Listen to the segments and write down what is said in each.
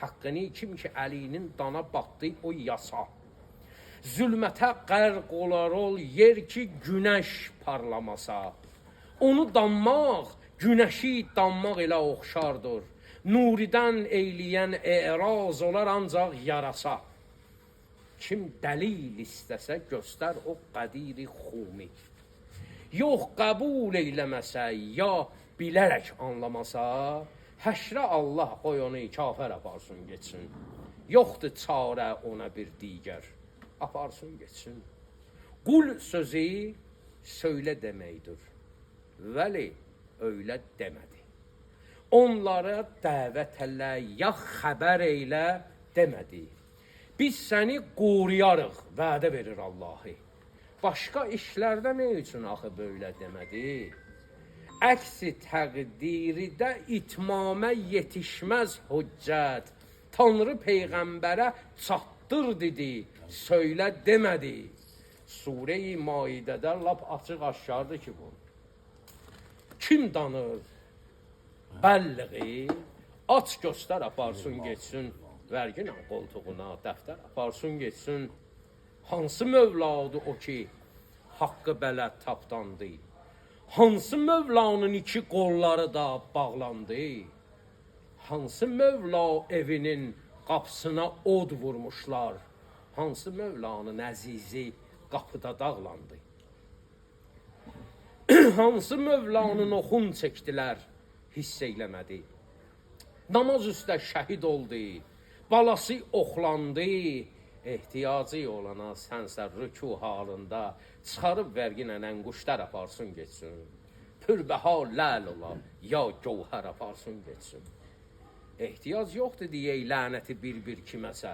Haqqını kim ki əlinin dana batdı o yasa. Zülmətə qərq olar ol yer ki günəş parlamasa. Onu danmaq, günəşi danmaq elə oxşardır. Nuridən eyləyən eraz olar ancaq yarasa. Kim dəlil istəsə göstər o qədiri xumi. Yox qəbul eyləməsə ya bilərək anlamasa, həşrə Allah qoy onu kafir aparsın geçsin. Yoxdur çarə ona bir digər, aparsın geçsin. Qul sözü söylə deməkdir. Vəli öylə demədi. Onlara dəvət elə ya xəbər eylə demədi. Biz səni qoruyarıq, vədə verir Allahı. Başqa işlərdə nə üçün axı böyle demədi? Əksi təqdiridə itmamə yetişməz hüccət. Tanrı Peyğəmbərə çatdır dedi, söylə demədi. Sure-i Maidədə lap açıq aşkardır ki bu. Kim danır? Bəlliği, aç göstər aparsın geçsin. Verginlə qoltuğuna dəftər aparsın geçsin. Hansı Mövladır o ki, haqqı bələd tapdandı? Hansı Mövlanın iki qolları da bağlandı? Hansı Mövla evinin qapısına od vurmuşlar? Hansı Mövlanın əzizi qapıda dağlandı? Hansı Mövlanın oxun çəkdilər, hiss eyləmədi? Namaz üstə şəhid oldu, balası oxlandı, ehtiyacı olana sənsə rüku halında çıxarıb verginlə ənguşlar aparsın geçsin. Pürbəha ləl ola, ya gövhər aparsın geçsin. Ehtiyac yoxdur deyək lənəti bir kiməsə.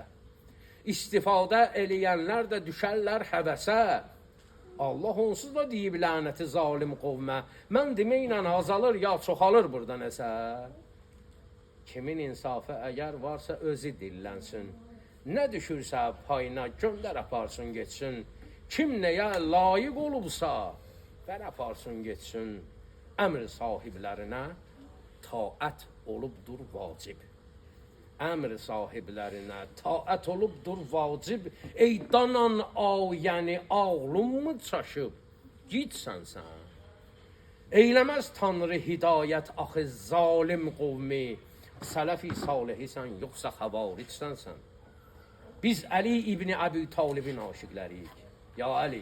İstifadə eləyənlər də düşərlər həvəsə. Allah onsuz da deyib lənəti zalim qovmə. Mən deməklə azalır ya çoxalır burada nəsə. Kimin insafı əgər varsa özü dillənsin. Nə düşürsə payına göndər aparsın geçsin. Kim nəyə layiq olubsa ver aparsın geçsin. Əmr sahiblərinə taət olubdur vacib. Əmr sahiblərinə taət olubdur vacib. Ey danan ayəni ağlın mı çaşıb? Gitsən sən. Eyləməz Tanrı hidayət axı zalim qovmi. Sələfi salihisən yoxsa xəvaricsən sən. Biz Əli İbni Əbi Talibin aşiqləriyik. Ya Əli,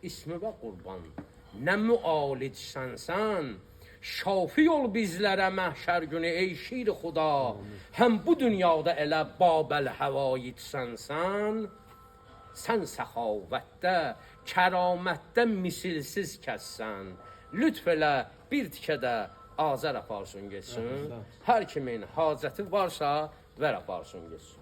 ismi və qurban, nə müalicsən sən? Şafi ol bizlərə məhşər günü ey şir xuda. Həm bu dünyada elə babəl həvaicsən sən. Sən səxavətdə, kəramətdə misilsiz kəssən. Lütf elə bir tikə də azər aparsın geçsin. Hər kimin hacəti varsa ver aparsın geçsin.